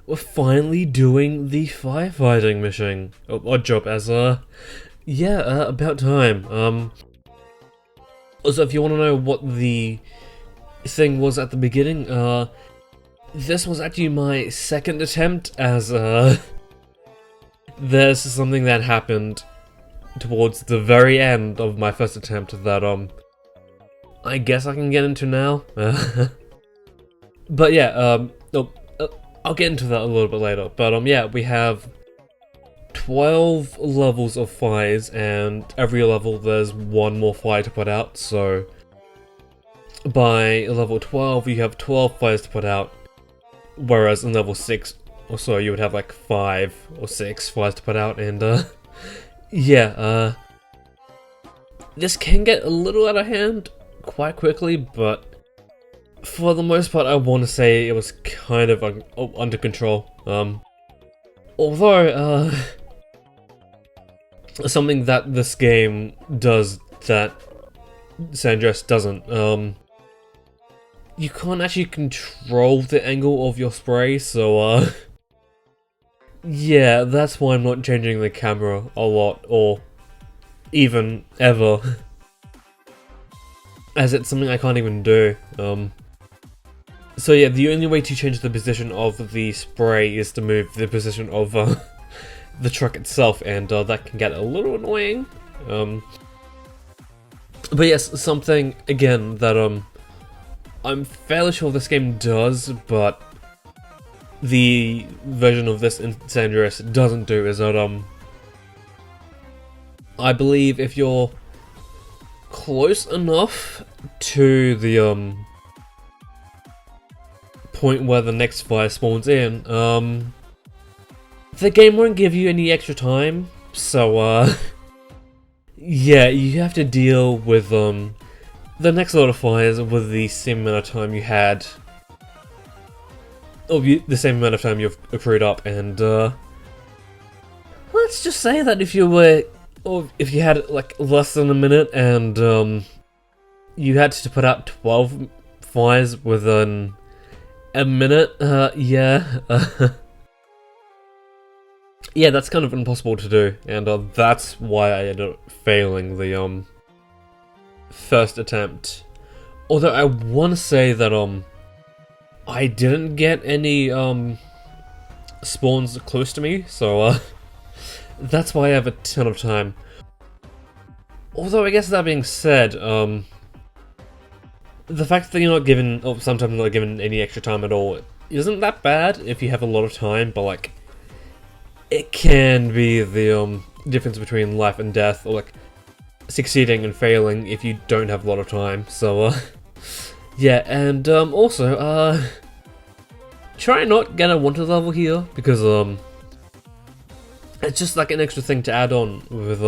we're finally doing the firefighting mission. Oh, odd job as yeah, about time. Also, if you want to know what the thing was at the beginning, this was actually my second attempt, as there's something that happened towards the very end of my first attempt that I guess I can get into now. But yeah, I'll get into that a little bit later. But yeah, we have 12 levels of fires, and every level there's one more fire to put out, so by level 12 you have 12 fires to put out, whereas in level 6 or so you would have like 5 or 6 fires to put out, and yeah, this can get a little out of hand quite quickly, but for the most part I want to say it was kind of under control. Although, something that this game does that San Andreas doesn't, you can't actually control the angle of your spray, so yeah, that's why I'm not changing the camera a lot, or even ever, as it's something I can't even do. So yeah, the only way to change the position of the spray is to move the position of the truck itself, and that can get a little annoying. But yes, something again that I'm fairly sure this game does, but the version of this in San Andreas doesn't do, is that I believe if you're close enough to the point where the next fire spawns in, the game won't give you any extra time, so yeah, you have to deal with the next lot of fires with the same amount of time you had, or the same amount of time you've accrued up, and let's just say that if you were, or if you had like less than a minute and you had to put out 12 fires within a minute, yeah, yeah, that's kind of impossible to do, and that's why I ended up failing the first attempt. Although I want to say that I didn't get any spawns close to me, so that's why I have a ton of time. Although I guess that being said, the fact that you're not given, or sometimes not given any extra time at all, isn't that bad if you have a lot of time, but like, it can be the difference between life and death, or like succeeding and failing if you don't have a lot of time. So yeah, and also try not get a wanted level here, because it's just like an extra thing to add on with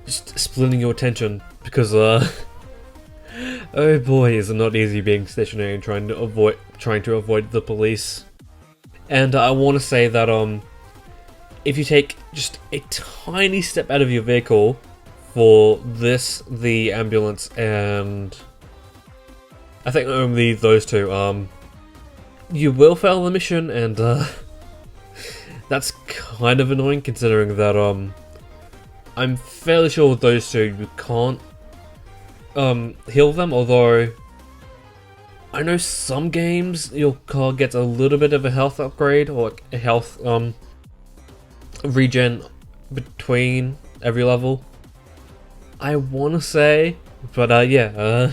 just splitting your attention, because oh boy, is it not easy being stationary and trying to avoid the police. And I want to say that if you take just a tiny step out of your vehicle for this, the ambulance, and I think only those two, you will fail the mission, and that's kind of annoying considering that I'm fairly sure with those two you can't heal them, although I know some games your car gets a little bit of a health upgrade, or like a health regen between every level, I want to say, but yeah,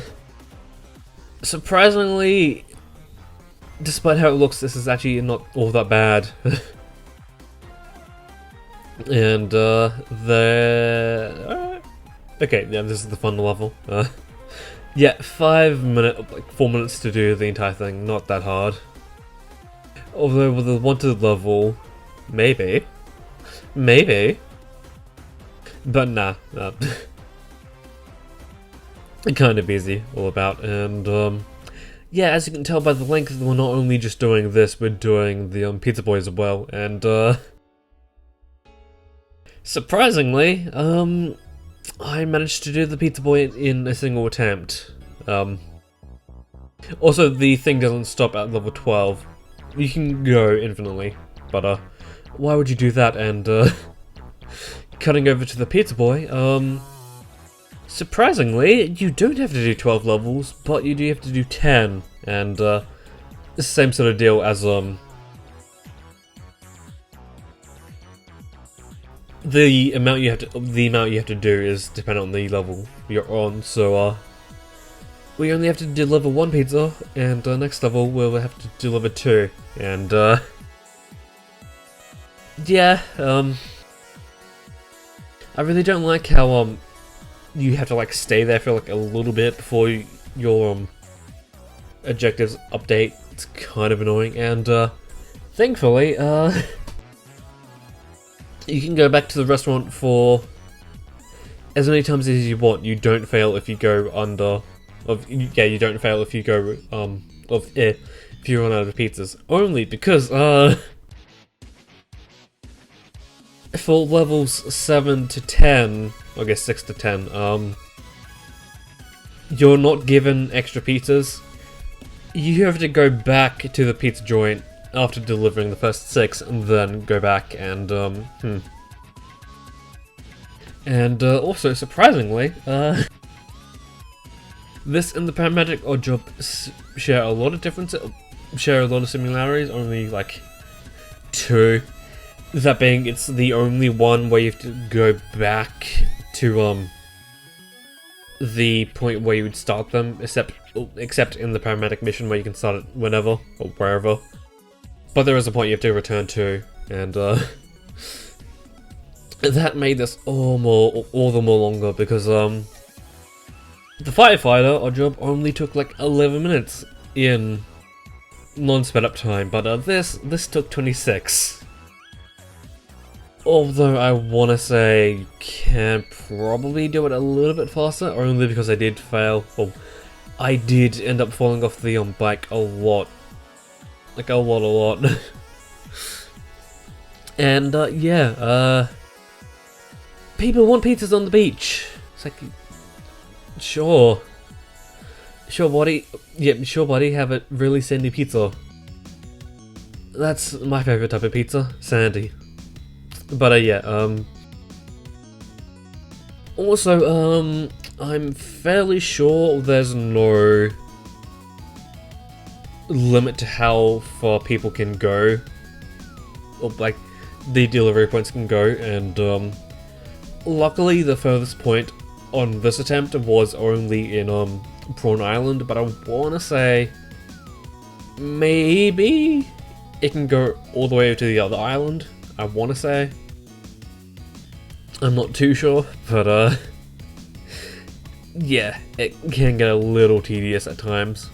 surprisingly, despite how it looks, this is actually not all that bad. And okay, yeah, this is the fun level. Yeah, 4 minutes to do the entire thing, not that hard. Although with the wanted level, maybe. But nah. Kind of easy, all about, and yeah, as you can tell by the length, we're not only just doing this, we're doing the Pizza Boy as well, and surprisingly, I managed to do the Pizza Boy in a single attempt. Also, the thing doesn't stop at level 12. you can go infinitely, but why would you do that? And cutting over to the Pizza Boy, surprisingly, you don't have to do 12 levels, but you do have to do 10, and it's the same sort of deal as the amount you have to do is dependent on the level you're on. So we only have to deliver 1 pizza, and next level we'll have to deliver 2, and yeah, I really don't like how you have to like stay there for like a little bit before your objectives update. It's kind of annoying, and thankfully you can go back to the restaurant for as many times as you want. You don't fail if you go under. You don't fail if you go if you run out of pizzas. Only because for levels 7 to 10, I guess 6 to 10, you're not given extra pizzas. You have to go back to the pizza joint after delivering the first 6, and then go back and And also, surprisingly, this and the Paramedic Oddjob share a lot of similarities, only like 2. That being, it's the only one where you have to go back to the point where you would start them, except in the Paramedic mission where you can start it whenever or wherever. But there is a point you have to return to, and that made this all the more longer, because the Firefighter Oddjob only took like 11 minutes in non-sped up time, but this took 26. Although I want to say you can probably do it a little bit faster, only because I did fail. Well, I did end up falling off the bike a lot. Like a lot. And yeah, people want pizzas on the beach. It's like, sure buddy, yeah, sure buddy, have a really sandy pizza. That's my favourite type of pizza, sandy. But yeah, also, I'm fairly sure there's no limit to how far people can go, or like the delivery points can go, and luckily the furthest point on this attempt was only in Prawn Island, but I wanna say maybe it can go all the way to the other island. I want to say. I'm not too sure, but yeah, it can get a little tedious at times.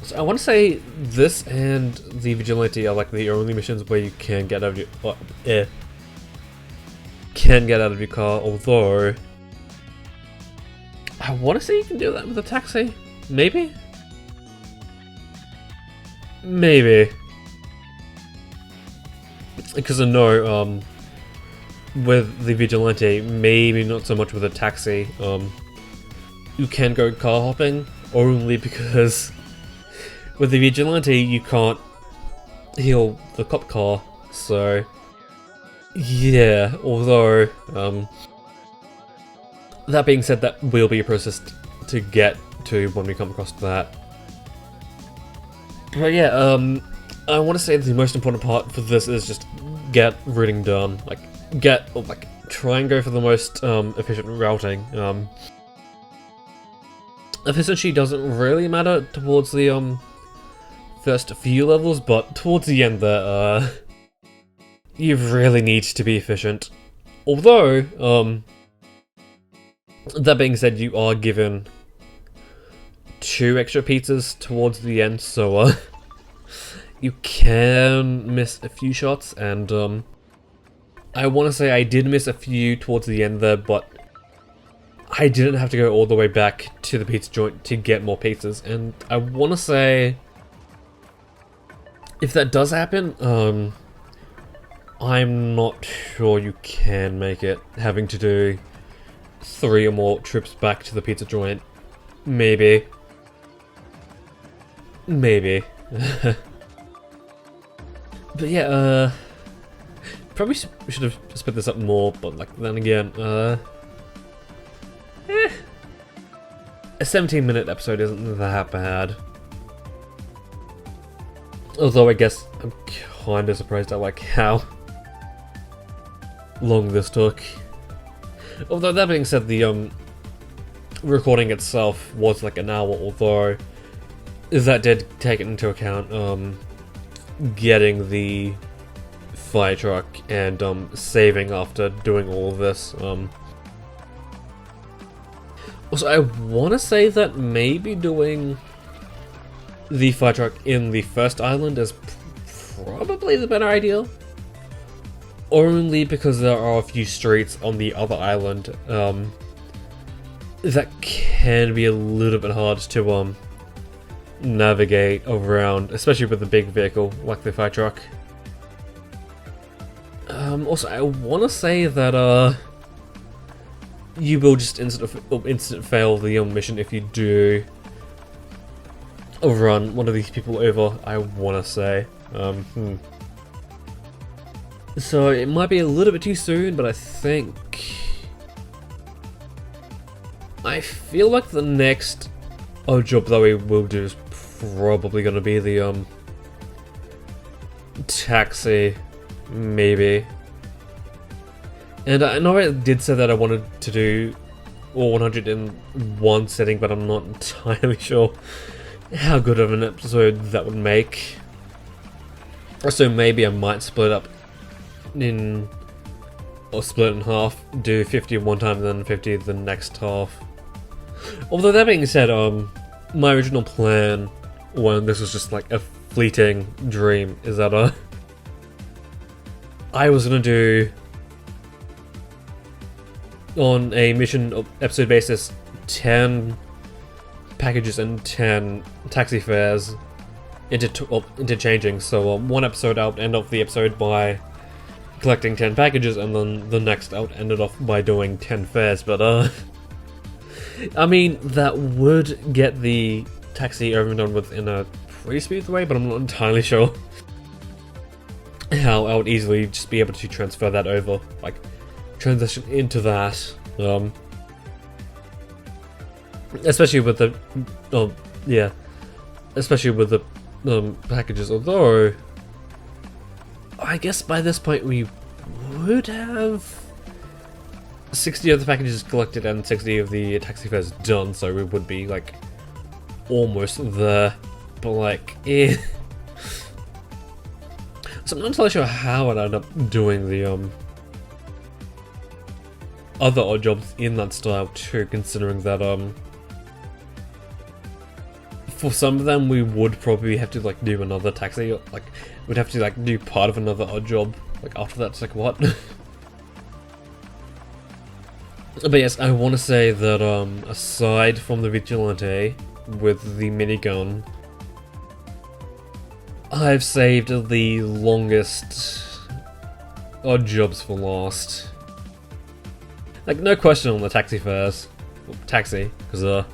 So I want to say this and the Vigilante are like the only missions where you can get out of your car, although I want to say you can do that with a taxi. Maybe? Maybe. Because I know, with the Vigilante, maybe not so much with a taxi, you can go car hopping, only because with the Vigilante you can't heal the cop car, so yeah, although, that being said, that will be a process to get to when we come across that. But yeah, I want to say the most important part for this is just get routing done. Try and go for the most efficient routing. Efficiency doesn't really matter towards the first few levels, but towards the end there, you really need to be efficient. Although, that being said, you are given 2 extra pizzas towards the end, so you can miss a few shots, and I want to say I did miss a few towards the end there, but I didn't have to go all the way back to the pizza joint to get more pizzas, and I want to say if that does happen, I'm not sure you can make it, having to do 3 or more trips back to the pizza joint Maybe. Maybe. But yeah, probably should have sped this up more, but like then again, a 17-minute episode isn't that bad. Although I guess I'm kinda surprised at like how long this took. Although that being said, the recording itself was like an hour, although that did take into account getting the fire truck and saving after doing all of this. Also, I want to say that maybe doing the fire truck in the first island is probably the better idea. Only because there are a few streets on the other island that can be a little bit hard to navigate around, especially with a big vehicle like the fire truck. Also, I want to say that you will just instant fail the mission if you do run one of these people over, I want to say. So it might be a little bit too soon, but I feel like the next job that we will do is probably going to be the taxi, maybe. And I know I did say that I wanted to do all 100 in one setting, but I'm not entirely sure how good of an episode that would make. So maybe I might split up in half, do 50 one time and then 50 the next half. Although that being said, my original plan when this was just like a fleeting dream is that I was gonna do on a mission episode basis 10 packages and 10 taxi fares interchanging. So one episode I would end off the episode by collecting 10 packages, and then the next I would end it off by doing 10 fares. But I mean, that would get the taxi over and done with in a pretty smooth way, but I'm not entirely sure how I would easily just be able to transfer that over, like transition into that. Especially with the especially with the packages. Although I guess by this point we would have 60 of the packages collected and 60 of the taxi fares done, so we would be like almost there. But like, so I'm not entirely sure how I'd end up doing the other odd jobs in that style too, considering that for some of them we would probably have to like do another taxi, like we'd have to like do part of another odd job like after that. It's like, what? But yes, I want to say that aside from the vigilante with the minigun, I've saved the longest odd jobs for last. Like, no question on the taxi fares. Taxi, because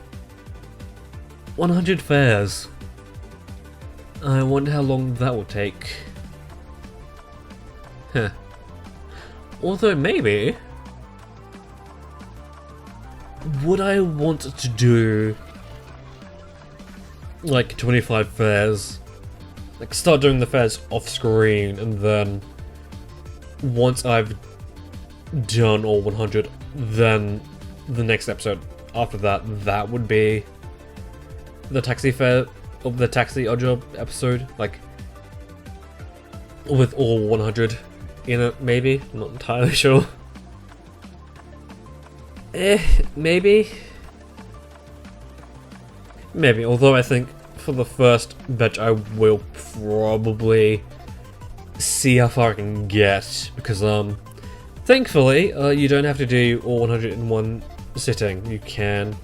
100 fares. I wonder how long that will take. Huh. Although maybe, would I want to do like 25 fares? Like start doing the fares off screen, and then once I've done all 100, then the next episode after that, that would be the taxi fare of the taxi odd job episode, like with all 100 in it, maybe? I'm not entirely sure. Maybe. Maybe, although I think for the first batch I will probably see how far I can get, because thankfully you don't have to do all 100 in one sitting. You can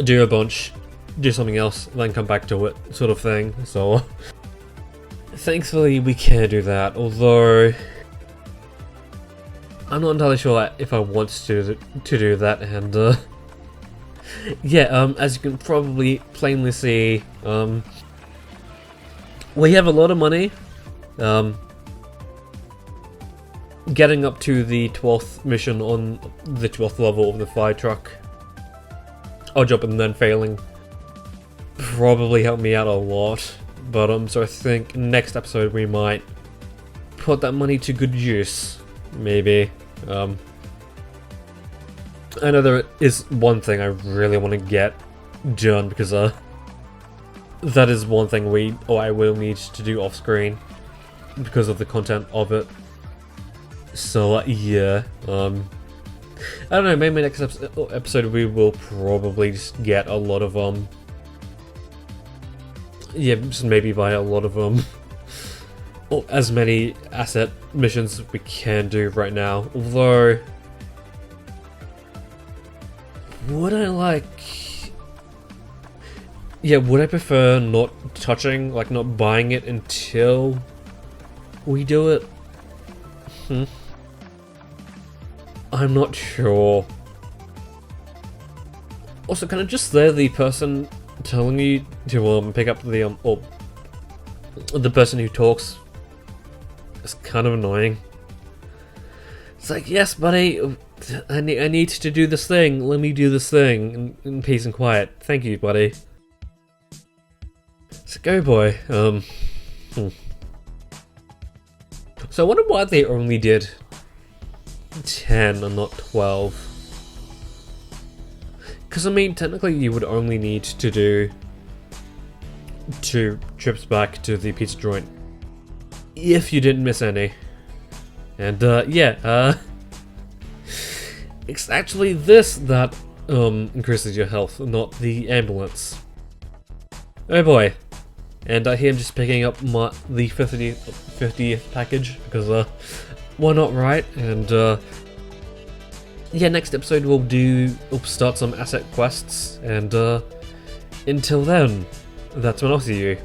do a bunch, do something else, then come back to it, sort of thing. So thankfully we can do that, although I'm not entirely sure if I want to do that, and Yeah, as you can probably plainly see, we have a lot of money. Getting up to the 12th mission on the 12th level of the fire truck, odd job and then failing, probably helped me out a lot. But so I think next episode we might put that money to good use, maybe. I know there is one thing I really want to get done, because that is one thing I will need to do off screen because of the content of it. So yeah, I don't know, maybe next episode we will probably just get a lot of yeah, just maybe buy a lot of or as many asset missions as we can do right now. Although, would I prefer not touching, like not buying it until we do it? I'm not sure. Also, can I just say the person telling you to pick up the or the person who talks is kind of annoying. It's like, yes, buddy, I need to do this thing. Let me do this thing in peace and quiet. Thank you, buddy. So go, boy. So I wonder why they only did 10 and not 12. Because I mean, technically you would only need to do 2 trips back to the pizza joint if you didn't miss any. And yeah, it's actually this that increases your health, not the ambulance. Oh boy. And here I'm just picking up the 50th package, because why not, right? And yeah, next episode we'll start some asset quests, and until then, that's when I'll see you.